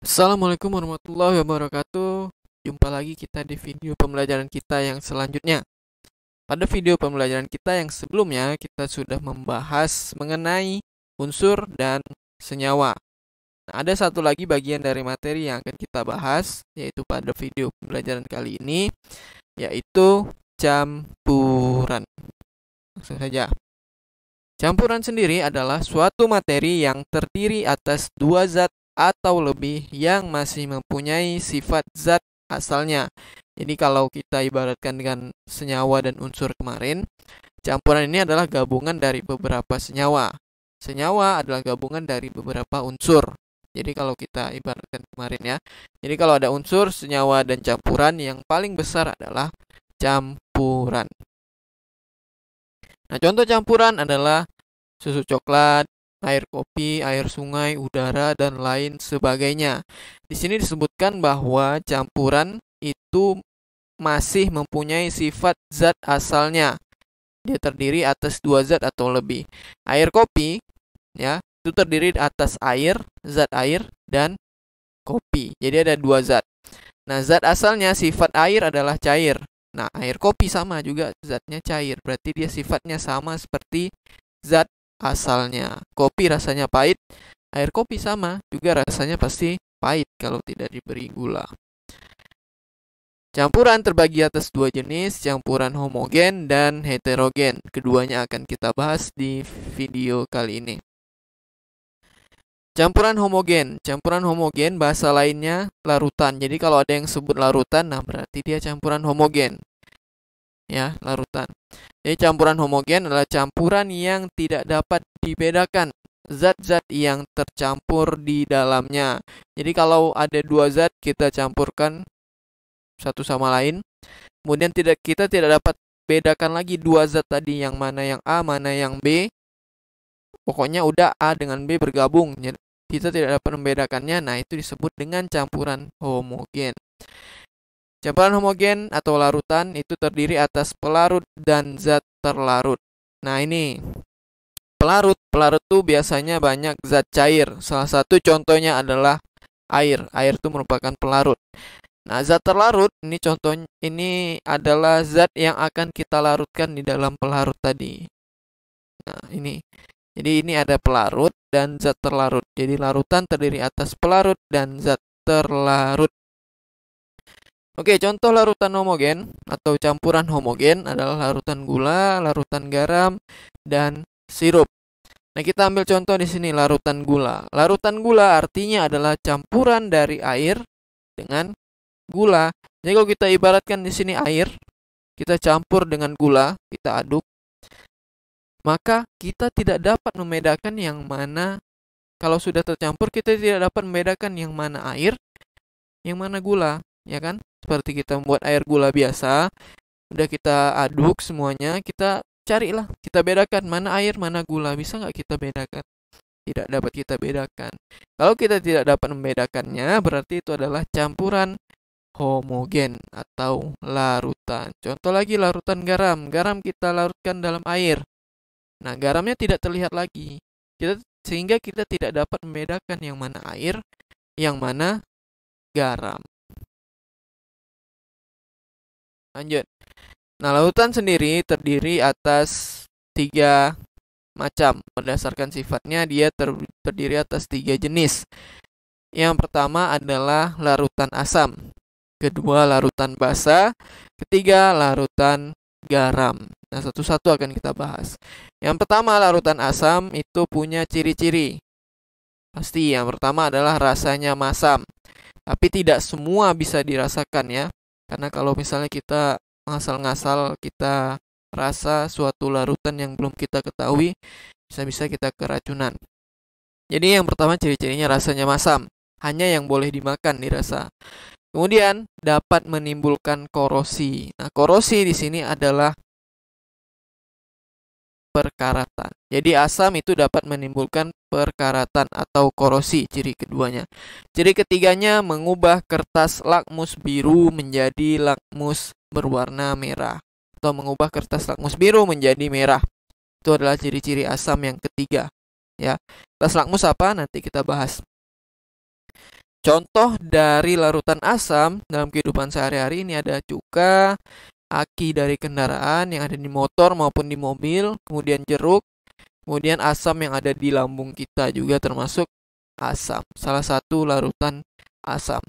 Assalamualaikum warahmatullahi wabarakatuh. Jumpa lagi kita di video pembelajaran kita yang selanjutnya. Pada video pembelajaran kita yang sebelumnya, kita sudah membahas mengenai unsur dan senyawa. Nah, ada satu lagi bagian dari materi yang akan kita bahas, yaitu pada video pembelajaran kali ini, yaitu campuran. Langsung saja. Campuran sendiri adalah suatu materi yang terdiri atas dua zat atau lebih yang masih mempunyai sifat zat asalnya. Jadi kalau kita ibaratkan dengan senyawa dan unsur kemarin, campuran ini adalah gabungan dari beberapa senyawa. Senyawa adalah gabungan dari beberapa unsur. Jadi kalau kita ibaratkan kemarin ya. Jadi kalau ada unsur, senyawa, dan campuran, yang paling besar adalah campuran. Nah, contoh campuran adalah susu coklat, air kopi, air sungai, udara, dan lain sebagainya. Di sini disebutkan bahwa campuran itu masih mempunyai sifat zat asalnya. Dia terdiri atas dua zat atau lebih. Air kopi, ya, itu terdiri atas air, zat air, dan kopi. Jadi ada dua zat. Nah, zat asalnya sifat air adalah cair. Nah, air kopi sama juga zatnya cair. Berarti dia sifatnya sama seperti zat asalnya. Kopi rasanya pahit, air kopi sama juga rasanya pasti pahit kalau tidak diberi gula. Campuran terbagi atas dua jenis, campuran homogen dan heterogen. Keduanya akan kita bahas di video kali ini. Campuran homogen bahasa lainnya larutan. Jadi kalau ada yang sebut larutan, nah berarti dia campuran homogen. Ya, larutan. Jadi campuran homogen adalah campuran yang tidak dapat dibedakan zat-zat yang tercampur di dalamnya. Jadi kalau ada dua zat kita campurkan satu sama lain, kemudian kita tidak dapat bedakan lagi dua zat tadi, yang mana yang A, mana yang B. Pokoknya udah A dengan B bergabung, kita tidak dapat membedakannya. Nah, itu disebut dengan campuran homogen. Campuran homogen atau larutan itu terdiri atas pelarut dan zat terlarut. Nah, ini pelarut itu biasanya banyak zat cair. Salah satu contohnya adalah air. Air itu merupakan pelarut. Nah, zat terlarut ini contohnya, ini adalah zat yang akan kita larutkan di dalam pelarut tadi. Nah, ini. Jadi ini ada pelarut dan zat terlarut. Jadi larutan terdiri atas pelarut dan zat terlarut. Oke, contoh larutan homogen atau campuran homogen adalah larutan gula, larutan garam, dan sirup. Nah, kita ambil contoh di sini larutan gula. Larutan gula artinya adalah campuran dari air dengan gula. Jadi kalau kita ibaratkan di sini air, kita campur dengan gula, kita aduk, maka kita tidak dapat membedakan yang mana, kalau sudah tercampur kita tidak dapat membedakan yang mana air, yang mana gula, ya kan? Seperti kita membuat air gula biasa, udah kita aduk semuanya, kita carilah, kita bedakan mana air, mana gula. Bisa nggak kita bedakan? Tidak dapat kita bedakan. Kalau kita tidak dapat membedakannya, berarti itu adalah campuran homogen atau larutan. Contoh lagi larutan garam. Garam kita larutkan dalam air. Nah, garamnya tidak terlihat lagi. Sehingga kita tidak dapat membedakan yang mana air, yang mana garam. Lanjut. Nah, larutan sendiri terdiri atas tiga macam. Berdasarkan sifatnya, dia terdiri atas tiga jenis. Yang pertama adalah larutan asam. Kedua, larutan basa. Ketiga, larutan garam. Nah, satu-satu akan kita bahas. Yang pertama, larutan asam itu punya ciri-ciri. Pasti yang pertama adalah rasanya masam. Tapi tidak semua bisa dirasakan ya. Karena kalau misalnya kita ngasal-ngasal kita rasa suatu larutan yang belum kita ketahui, bisa-bisa kita keracunan. Jadi yang pertama ciri-cirinya rasanya masam. Hanya yang boleh dimakan dirasa. Kemudian dapat menimbulkan korosi. Nah, korosi di sini adalah perkaratan. Jadi asam itu dapat menimbulkan perkaratan atau korosi, ciri keduanya. Ciri ketiganya mengubah kertas lakmus biru menjadi lakmus berwarna merah, atau mengubah kertas lakmus biru menjadi merah. Itu adalah ciri-ciri asam yang ketiga. Ya, kertas lakmus apa? Nanti kita bahas. Contoh dari larutan asam dalam kehidupan sehari-hari ini ada cuka, aki dari kendaraan yang ada di motor maupun di mobil, kemudian jeruk, kemudian asam yang ada di lambung kita juga termasuk asam. Salah satu larutan asam.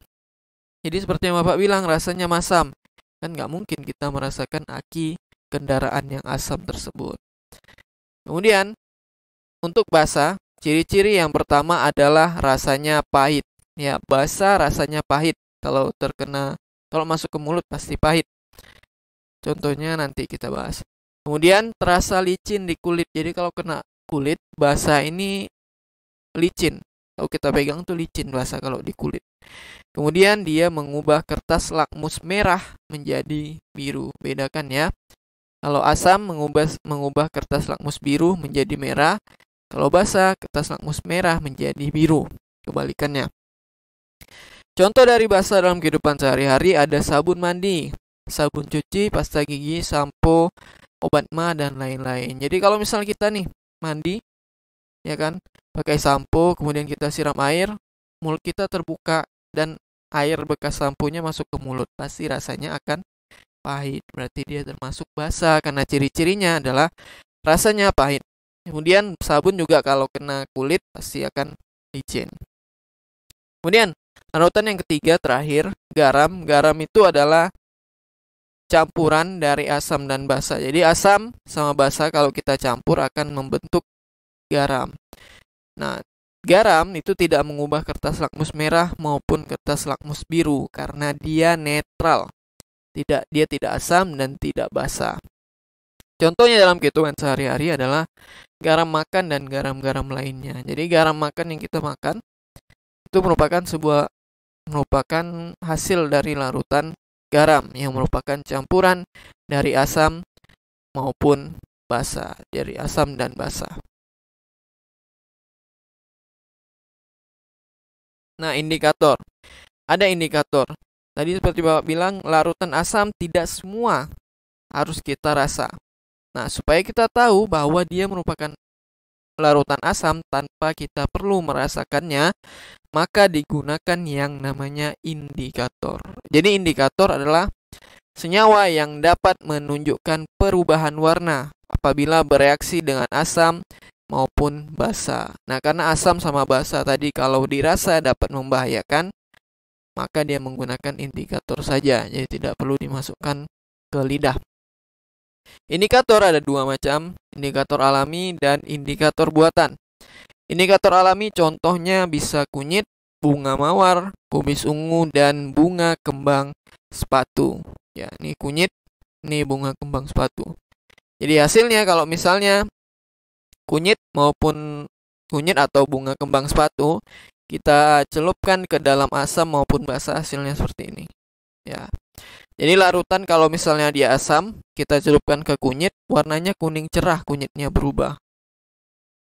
Jadi seperti yang Bapak bilang, rasanya masam. Kan nggak mungkin kita merasakan aki kendaraan yang asam tersebut. Kemudian, untuk basa, ciri-ciri yang pertama adalah rasanya pahit. Ya, basa rasanya pahit. Kalau masuk ke mulut pasti pahit. Contohnya nanti kita bahas. Kemudian terasa licin di kulit. Jadi kalau kena kulit, basa ini licin. Kalau kita pegang tuh licin basa kalau di kulit. Kemudian dia mengubah kertas lakmus merah menjadi biru. Bedakan ya. Kalau asam mengubah kertas lakmus biru menjadi merah. Kalau basa, kertas lakmus merah menjadi biru. Kebalikannya. Contoh dari basa dalam kehidupan sehari-hari ada sabun mandi, sabun cuci, pasta gigi, sampo, obat ma, dan lain-lain. Jadi kalau misalnya kita nih mandi, ya kan, pakai sampo, kemudian kita siram air, mulut kita terbuka dan air bekas samponya masuk ke mulut, pasti rasanya akan pahit. Berarti dia termasuk basa karena ciri-cirinya adalah rasanya pahit. Kemudian sabun juga kalau kena kulit pasti akan licin. Kemudian larutan yang ketiga terakhir, garam. Garam itu adalah campuran dari asam dan basa. Jadi asam sama basa kalau kita campur akan membentuk garam. Nah, garam itu tidak mengubah kertas lakmus merah maupun kertas lakmus biru karena dia netral. Dia tidak asam dan tidak basa. Contohnya dalam kehidupan sehari-hari adalah garam makan dan garam-garam lainnya. Jadi garam makan yang kita makan itu merupakan hasil dari larutan garam yang merupakan campuran dari asam maupun basa, dari asam dan basa. Nah, indikator. Ada indikator. Tadi seperti Bapak bilang, larutan asam tidak semua harus kita rasa. Nah, supaya kita tahu bahwa dia merupakan larutan asam tanpa kita perlu merasakannya, maka digunakan yang namanya indikator. Jadi indikator adalah senyawa yang dapat menunjukkan perubahan warna apabila bereaksi dengan asam maupun basa. Nah, karena asam sama basa tadi kalau dirasa dapat membahayakan, maka dia menggunakan indikator saja. Jadi tidak perlu dimasukkan ke lidah. Indikator ada dua macam, indikator alami dan indikator buatan. Indikator alami contohnya bisa kunyit, bunga mawar, kubis ungu, dan bunga kembang sepatu. Ya, ini kunyit, ini bunga kembang sepatu. Jadi hasilnya kalau misalnya kunyit atau bunga kembang sepatu kita celupkan ke dalam asam maupun basa, hasilnya seperti ini. Ya. Jadi larutan kalau misalnya dia asam, kita celupkan ke kunyit, warnanya kuning cerah, kunyitnya berubah.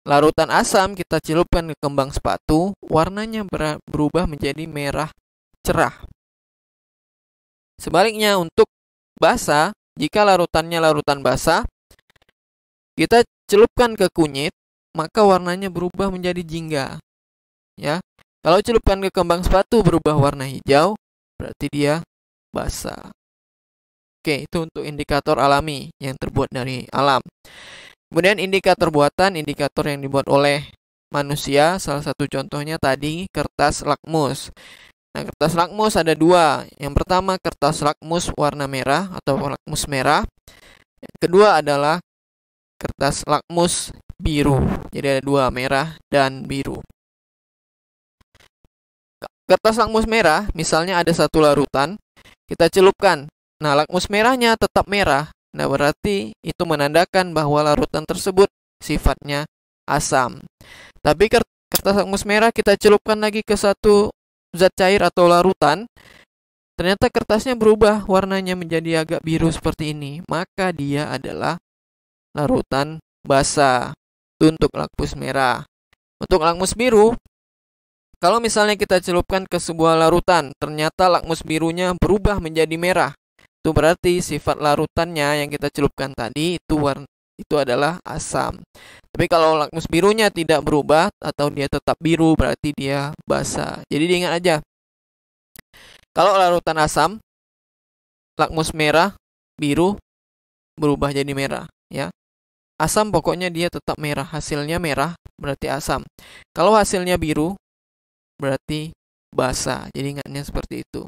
Larutan asam kita celupkan ke kembang sepatu, warnanya berubah menjadi merah cerah. Sebaliknya untuk basa, jika larutannya larutan basa, kita celupkan ke kunyit, maka warnanya berubah menjadi jingga. Ya. Kalau celupkan ke kembang sepatu berubah warna hijau, berarti dia basa. Oke, itu untuk indikator alami yang terbuat dari alam. Kemudian indikator buatan, indikator yang dibuat oleh manusia. Salah satu contohnya tadi kertas lakmus. Nah, kertas lakmus ada dua. Yang pertama kertas lakmus warna merah atau lakmus merah. Yang kedua adalah kertas lakmus biru. Jadi ada dua, merah dan biru. Kertas lakmus merah, misalnya ada satu larutan, kita celupkan. Nah, lakmus merahnya tetap merah. Nah, berarti itu menandakan bahwa larutan tersebut sifatnya asam. Tapi kertas lakmus merah kita celupkan lagi ke satu zat cair atau larutan, ternyata kertasnya berubah warnanya menjadi agak biru seperti ini. Maka dia adalah larutan basa. Itu untuk lakmus merah. Untuk lakmus biru, kalau misalnya kita celupkan ke sebuah larutan, ternyata lakmus birunya berubah menjadi merah. Itu berarti sifat larutannya yang kita celupkan tadi itu adalah asam. Tapi kalau lakmus birunya tidak berubah atau dia tetap biru, berarti dia basa. Jadi diingat aja, Kalau larutan asam, lakmus merah, biru, berubah jadi merah, ya. Asam pokoknya dia tetap merah, hasilnya merah berarti asam. Kalau hasilnya biru berarti basa. Jadi ingatnya seperti itu.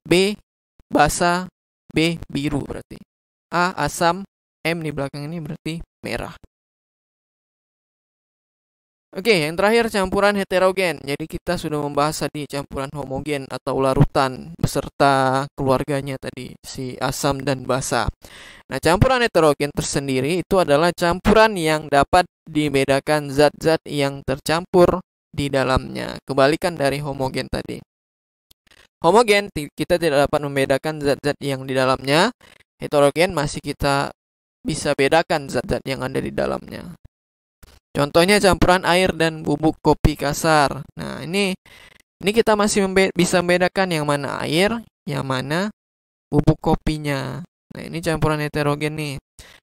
B basa, B biru berarti. A asam, M di belakang ini berarti merah. Oke, yang terakhir campuran heterogen. Jadi kita sudah membahas tadi campuran homogen atau larutan beserta keluarganya tadi, si asam dan basa. Nah, campuran heterogen tersendiri itu adalah campuran yang dapat dibedakan zat-zat yang tercampur di dalamnya. Kebalikan dari homogen tadi. Homogen kita tidak dapat membedakan zat-zat yang di dalamnya. Heterogen masih kita bisa bedakan zat-zat yang ada di dalamnya. Contohnya campuran air dan bubuk kopi kasar. Nah, ini kita masih bisa membedakan yang mana air, yang mana bubuk kopinya. Nah, ini campuran heterogen nih.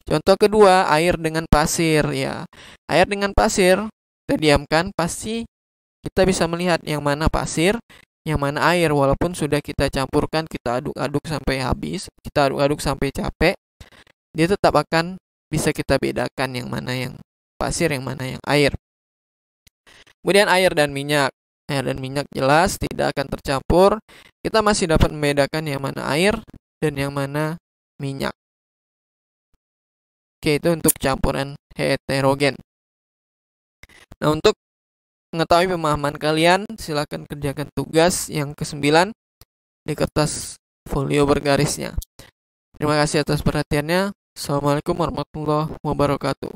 Contoh kedua, air dengan pasir ya. Air dengan pasir, kita diamkan, pasti kita bisa melihat yang mana pasir, yang mana air. Walaupun sudah kita campurkan, kita aduk-aduk sampai habis, kita aduk-aduk sampai capek, dia tetap akan bisa kita bedakan yang mana yang pasir, yang mana yang air. Kemudian air dan minyak. Air dan minyak jelas tidak akan tercampur. Kita masih dapat membedakan yang mana air dan yang mana minyak. Oke, itu untuk campuran heterogen. Nah, untuk mengetahui pemahaman kalian, silakan kerjakan tugas yang ke-9 di kertas folio bergarisnya. Terima kasih atas perhatiannya. Assalamualaikum warahmatullahi wabarakatuh.